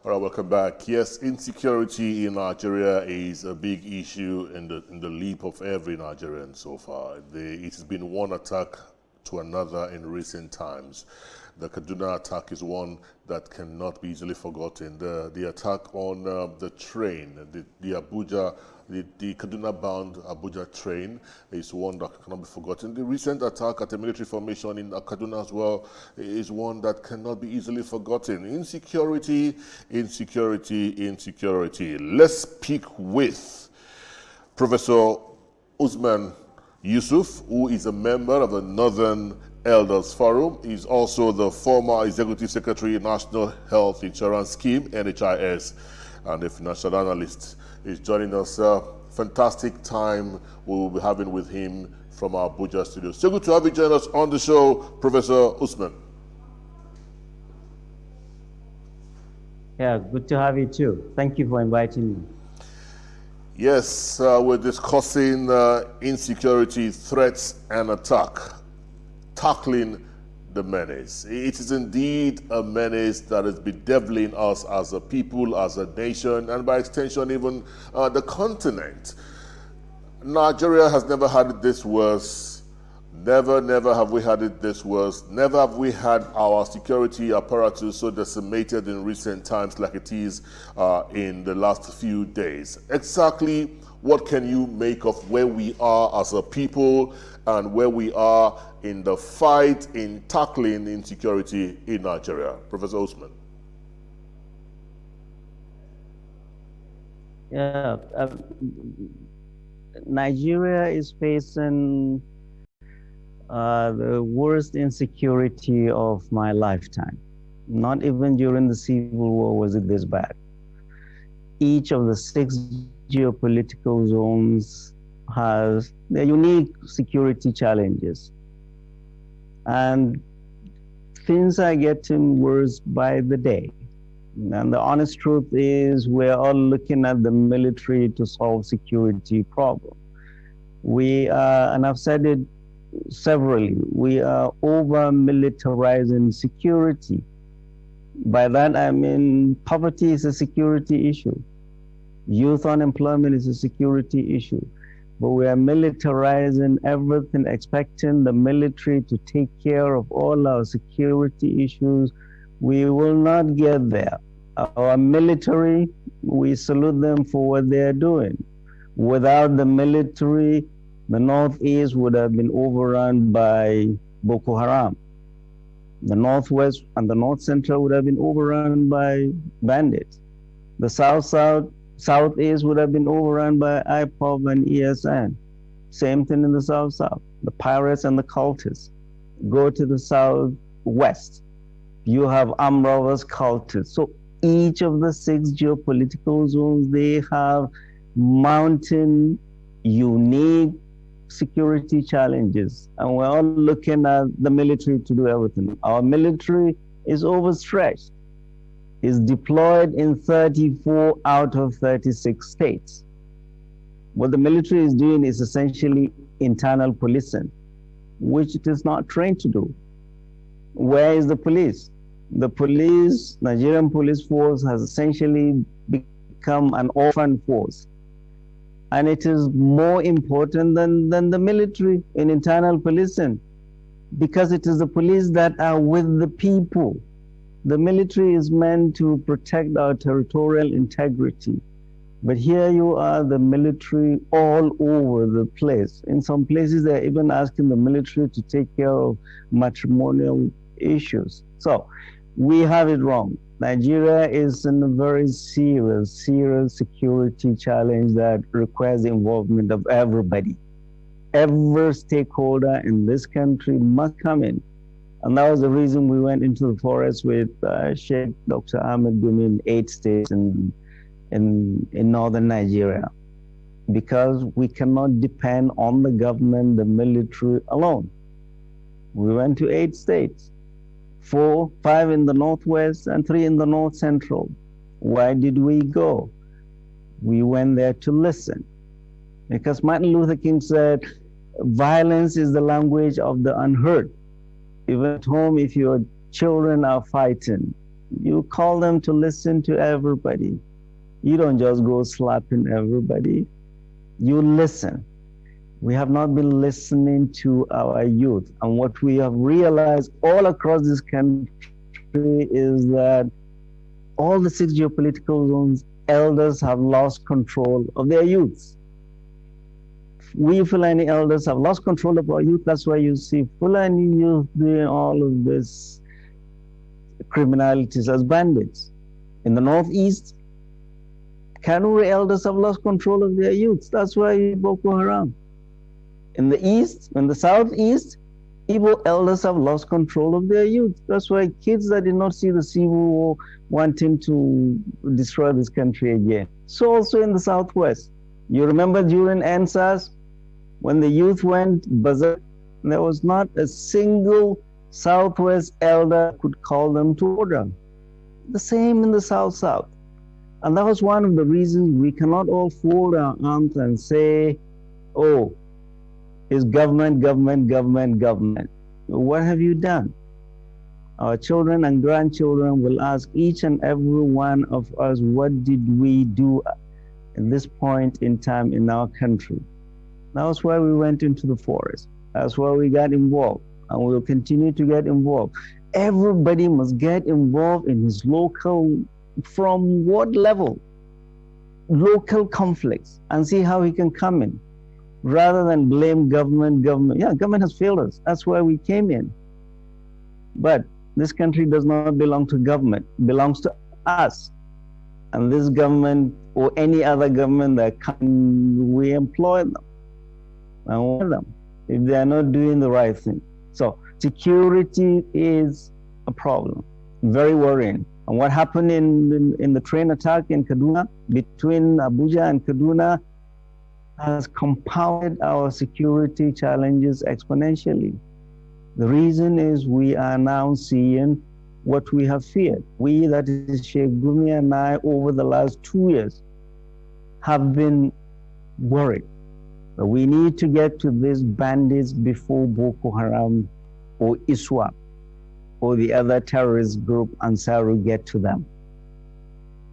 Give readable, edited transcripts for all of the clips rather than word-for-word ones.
All right, welcome back. Yes, insecurity in Nigeria is a big issue in the lip of every Nigerian so far. It has been one attack to another in recent times. The Kaduna attack is one that cannot be easily forgotten. The attack on the train, the Abuja, the Kaduna-bound Abuja train is one that cannot be forgotten. The recent attack at a military formation in Kaduna as well is one that cannot be easily forgotten. Insecurity, insecurity, insecurity. Let's speak with Professor Usman Yusuf, who is a member of the Northern Elders Forum. He's also the former Executive Secretary, National Health Insurance Scheme, NHIS, and a financial analyst. He's joining us. Fantastic time we will be having with him from our Abuja studio. So good to have you join us on the show, Professor Usman. Yeah, good to have you too. Thank you for inviting me. Yes, we're discussing insecurity, threats, and attack. Tackling the menace. It is indeed a menace that is bedeviling us as a people, as a nation, and by extension even the continent. Nigeria has never had it this worse. Never have we had it this worse. Never have we had our security apparatus so decimated in recent times like it is in the last few days. Exactly what can you make of where we are as a people and where we are in the fight in tackling insecurity in Nigeria? Professor Usman. Yeah, Nigeria is facing the worst insecurity of my lifetime. Not even during the Civil War was it this bad. Each of the 6 geopolitical zones has their unique security challenges. And things are getting worse by the day. And the honest truth is we're all looking at the military to solve security problem. We are, and I've said it severally, we are over-militarizing security. By that I mean poverty is a security issue. Youth unemployment is a security issue. But we are militarizing everything, expecting the military to take care of all our security issues. We will not get there. Our military, we salute them for what they are doing. Without the military, the Northeast would have been overrun by Boko Haram. The Northwest and the North Central would have been overrun by bandits. The Southeast would have been overrun by IPOB and ESN. Same thing in the South, the pirates and the cultists. Go to the Southwest, you have armed robbers, cultists. So each of the 6 geopolitical zones, they have mounting, unique security challenges. And we're all looking at the military to do everything. Our military is overstretched. Is deployed in 34 out of 36 states. What the military is doing is essentially internal policing, which it is not trained to do. Where is the police? The police, Nigerian police force, has essentially become an orphan force. And it is more important than the military in internal policing, because it is the police that are with the people. The military is meant to protect our territorial integrity. But here you are, the military all over the place. In some places, they're even asking the military to take care of matrimonial issues. So we have it wrong. Nigeria is in a very serious security challenge that requires the involvement of everybody. Every stakeholder in this country must come in. And that was the reason we went into the forest with Sheikh Dr. Ahmed Gumi in 8 states in northern Nigeria, because we cannot depend on the government, the military alone. We went to 8 states, 5 in the Northwest and 3 in the North Central. Why did we go? We went there to listen. Because Martin Luther King said, violence is the language of the unheard. Even at home, if your children are fighting, You call them to listen to everybody. You don't just go slapping everybody. You listen. We have not been listening to our youth. And what we have realized all across this country is that all the 6 geopolitical zones, elders have lost control of their youths. We Fulani elders have lost control of our youth. That's why you see Fulani youth doing all of this criminalities as bandits. In the northeast, Kanuri elders have lost control of their youths. That's why Boko Haram. In the east, in the southeast, Igbo elders have lost control of their youth. That's why kids that did not see the civil war wanting to destroy this country again. So also in the southwest. You remember during NSAS, when the youth went berserk, there was not a single southwest elder could call them to order. The same in the south-south. And that was one of the reasons we cannot all fold our arms and say, oh, it's government, government, government, government. What have you done? Our children and grandchildren will ask each and every one of us, what did we do at this point in time in our country? That was why we went into the forest. That's why we got involved, and we will continue to get involved. Everybody must get involved in his local, from what level? Local conflicts, and see how he can come in. Rather than blame government. Yeah, government has failed us. That's why we came in. But this country does not belong to government. It belongs to us. And this government or any other government that can, we employ them and warn them if they are not doing the right thing. So security is a problem, very worrying. And what happened in the train attack in Kaduna, between Abuja and Kaduna, has compounded our security challenges exponentially. The reason is we are now seeing what we have feared. We, that is Sheikh Gumi and I, over the last 2 years, have been worried that we need to get to these bandits before Boko Haram or ISWAP or the other terrorist group Ansaru get to them.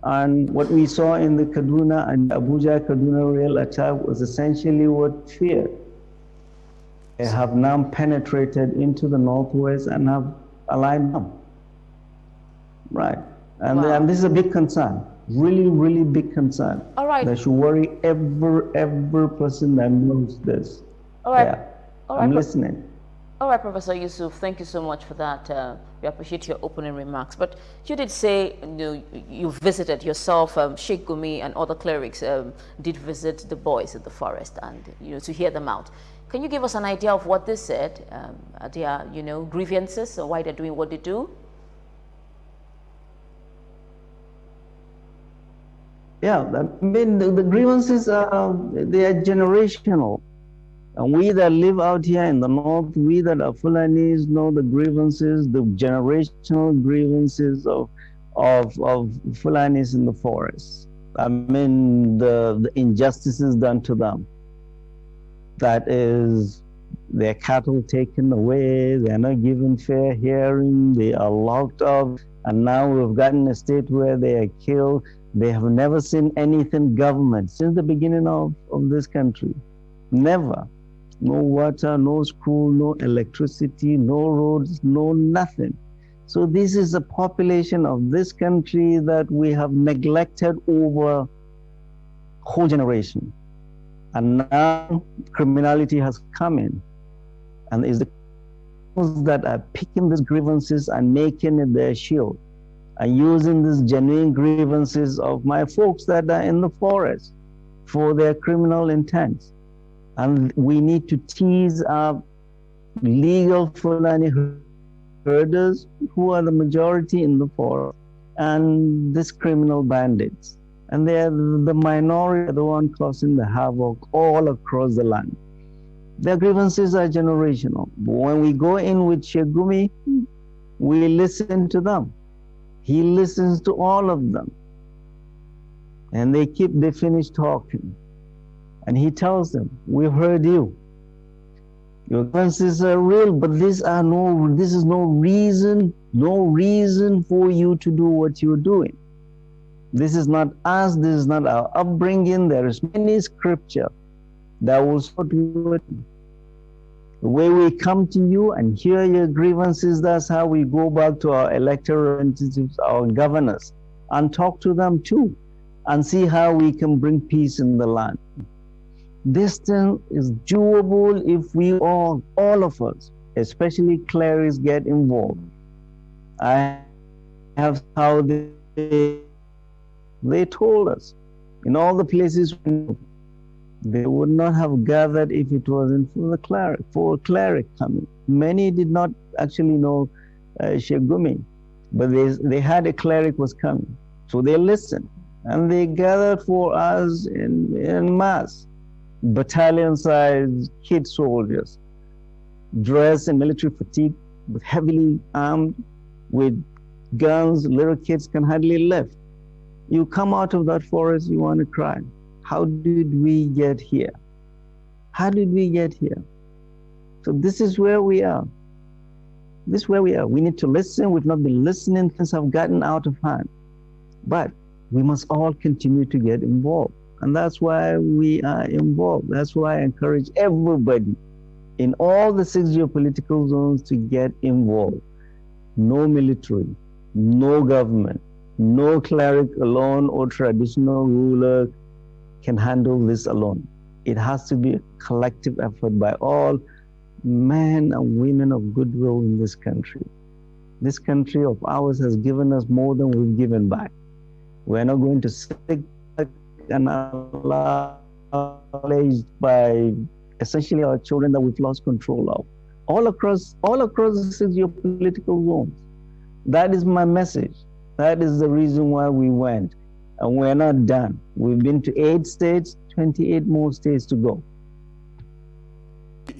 And what we saw in the Kaduna and Abuja-Kaduna rail attack was essentially what feared. They have now penetrated into the northwest and have aligned them. Right. And this is a big concern, really, really big concern. All right. That should worry every person that knows this. All right. Yeah. All right. I'm listening. All right, Professor Yusuf, thank you so much for that. We appreciate your opening remarks. But you did say you visited yourself, Sheikh Gumi and other clerics did visit the boys in the forest and to hear them out. Can you give us an idea of what they said? Are there grievances or why they're doing what they do? Yeah, I mean the grievances they are generational. And we that live out here in the north, we that are Fulanis know the grievances, the generational grievances of Fulanis in the forest. I mean, the injustices done to them. That is, their cattle taken away, they are not given fair hearing, they are locked up, and now we've gotten a state where they are killed. They have never seen anything government since the beginning of this country. Never. No water, no school, no electricity, no roads, no nothing. So this is a population of this country that we have neglected over whole generation. And now criminality has come in. And it's the people that are picking these grievances and making it their shield. And using these genuine grievances of my folks that are in the forest for their criminal intents. And we need to tease up legal Fulani herders who are the majority in the forest and these criminal bandits. And they are the minority, the one causing the havoc all across the land. Their grievances are generational. But when we go in with Sheikh Gumi, we listen to them. He listens to all of them. And they finish talking. And he tells them, we've heard you. Your grievances are real, but this is no reason for you to do what you're doing. This is not us, this is not our upbringing. There is many scripture that will support you. The way we come to you and hear your grievances, that's how we go back to our elected representatives, our governors, and talk to them too, and see how we can bring peace in the land. This thing is doable if we all of us, especially clerics, get involved. I have how they told us in all the places they would not have gathered if it wasn't for a cleric coming. Many did not actually know Sheikh Gumi, but they had a cleric was coming. So they listened and they gathered for us in mass. Battalion-sized kid soldiers, dressed in military fatigue, with heavily armed, with guns. Little kids can hardly lift. You come out of that forest, you want to cry. How did we get here? How did we get here? So this is where we are. This is where we are. We need to listen. We've not been listening. Things have gotten out of hand. But we must all continue to get involved. And that's why we are involved. That's why I encourage everybody in all the 6 geopolitical zones to get involved. No military, no government, no cleric alone or traditional ruler can handle this alone. It has to be a collective effort by all men and women of goodwill in this country. This country of ours has given us more than we've given back. We're not going to sit back and allow by essentially our children that we've lost control of. All across the 6 geopolitical zones. That is my message. That is the reason why we went. And we're not done. We've been to 8 states, 28 more states to go.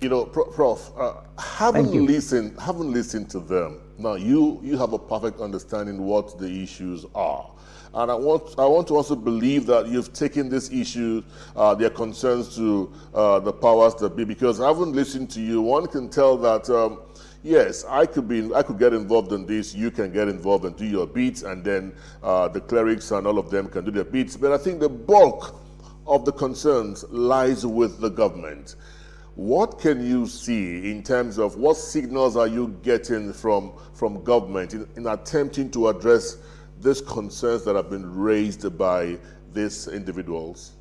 You know, Prof, haven't listened to them. Now, you have a perfect understanding what the issues are. And I want to also believe that you've taken this issue, their concerns to the powers that be, because I haven't listened to you. One can tell that, yes, I could get involved in this, you can get involved and do your beats, and then the clerics and all of them can do their beats. But I think the bulk of the concerns lies with the government. What can you see in terms of what signals are you getting from government in attempting to address these concerns that have been raised by these individuals?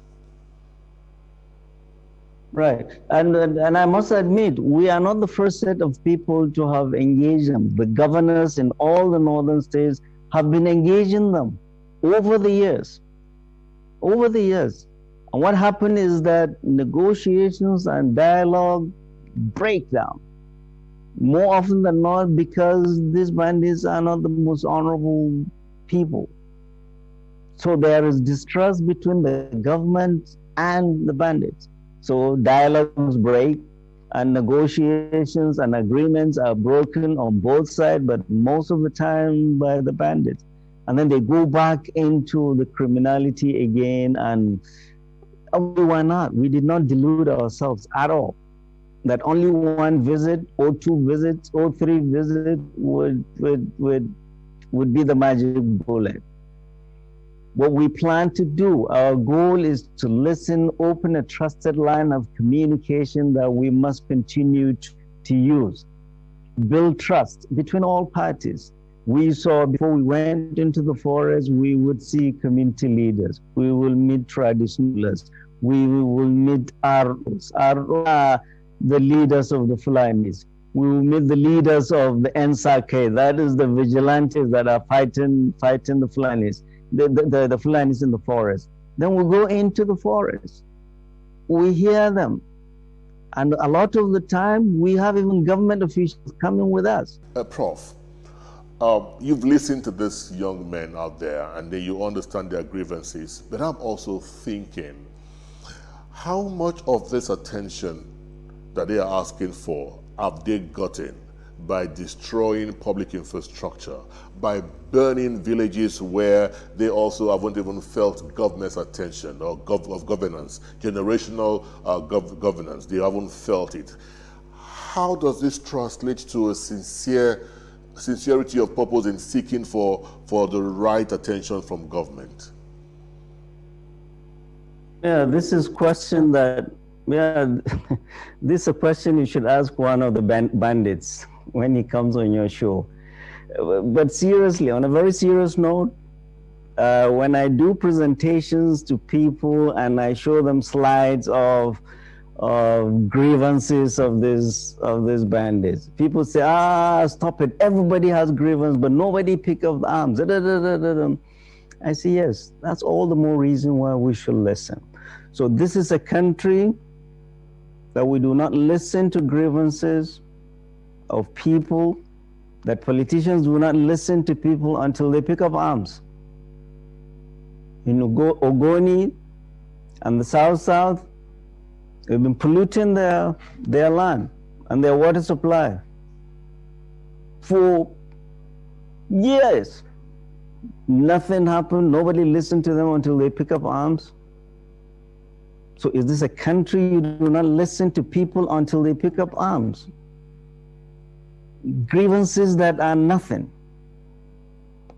Right, and I must admit, we are not the first set of people to have engaged them. The governors in all the northern states have been engaging them over the years. And what happened is that negotiations and dialogue break down. More often than not, because these bandits are not the most honorable people. So there is distrust between the government and the bandits. So dialogues break and negotiations and agreements are broken on both sides, but most of the time by the bandits. And then they go back into the criminality again, and why not? We did not delude ourselves at all that only 1 visit or 2 visits or 3 visits would be the magic bullet. What we plan to do, our goal is to listen, open a trusted line of communication that we must continue to use. Build trust between all parties. We saw before we went into the forest, we would see community leaders. We will meet traditionalists. We will meet Arus, the leaders of the Fulanis. We will meet the leaders of the Nsake, that is the vigilantes that are fighting the Fulanis. The Fulanis in the forest. Then we go into the forest. We hear them. And a lot of the time, we have even government officials coming with us. Prof, you've listened to these young men out there, and then you understand their grievances. But I'm also thinking, how much of this attention that they are asking for have they gotten by destroying public infrastructure, by burning villages where they also haven't even felt government's attention or of governance, generational governance? They haven't felt it. how does this translate to a sincerity of purpose in seeking for the right attention from government? Yeah, this is question that, yeah, this is a question you should ask one of the bandits when he comes on your show. But seriously, on a very serious note, when I do presentations to people and I show them slides of grievances of these bandits, people say, stop it, everybody has grievance, but nobody pick up the arms. I say, yes, that's all the more reason why we should listen. So this is a country that we do not listen to grievances of people, that politicians do not listen to people until they pick up arms. In Ogoni and the South, they've been polluting their land and their water supply for years. Nothing happened. Nobody listened to them until they pick up arms. So is this a country you do not listen to people until they pick up arms? Grievances that are nothing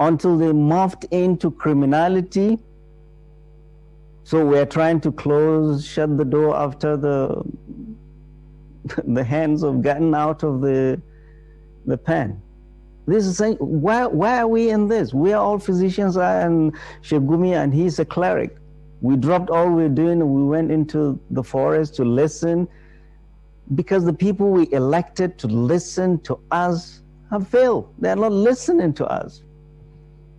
until they morphed into criminality. So we're trying to shut the door after the hands have gotten out of the pen. This is saying, why are we in this? We are all physicians, and Shegumi, and he's a cleric. We dropped all we're doing and we went into the forest to listen, because the people we elected to listen to us have failed. They're not listening to us.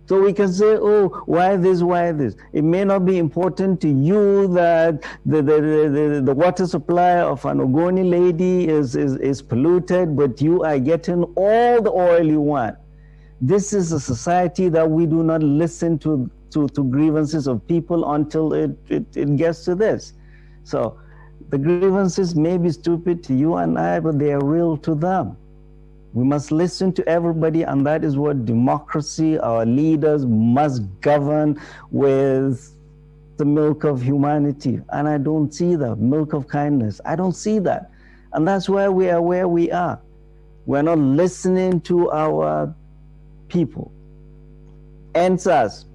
So we can say, oh, why this, why this? It may not be important to you that the water supply of an Ogoni lady is polluted, but you are getting all the oil you want. This is a society that we do not listen to grievances of people until it gets to this. So the grievances may be stupid to you and I, but they are real to them. We must listen to everybody, and that is what democracy, our leaders must govern with the milk of humanity. And I don't see that, milk of kindness. I don't see that. And that's why we are where we are. We're not listening to our people. NSAS,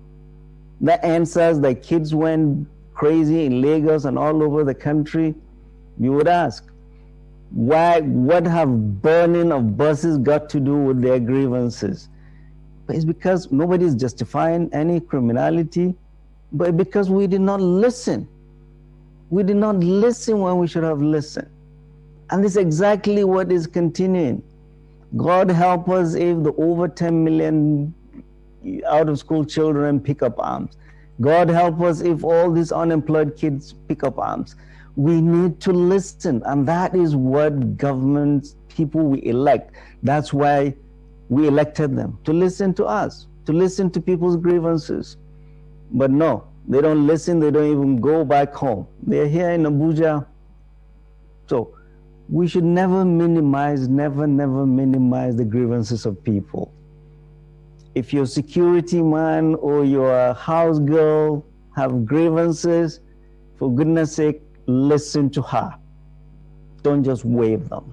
the NSAS, the kids went crazy in Lagos and all over the country. You would ask, what have burning of buses got to do with their grievances? But it's because nobody is justifying any criminality, but because we did not listen. We did not listen when we should have listened. And this is exactly what is continuing. God help us if the over 10 million out-of-school children pick up arms. God help us if all these unemployed kids pick up arms. We need to listen, and that is what government people we elect. That's why we elected them, to listen to us, to listen to people's grievances. But no, they don't listen, they don't even go back home. They're here in Abuja. So we should never minimize the grievances of people. If your security man or your house girl have grievances, for goodness sake, listen to her. Don't just wave them.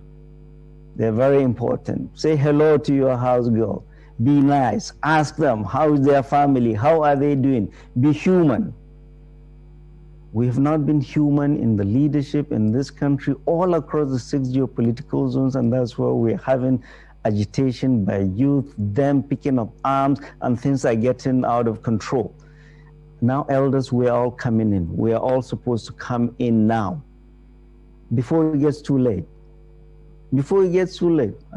They're very important. Say hello to your house girl. Be nice. Ask them, how is their family? How are they doing? Be human. We have not been human in the leadership in this country all across the 6 geopolitical zones, and that's why we're having agitation by youth, them picking up arms, and things are getting out of control. Now, elders, we're all coming in. We are all supposed to come in now, before it gets too late. Before it gets too late.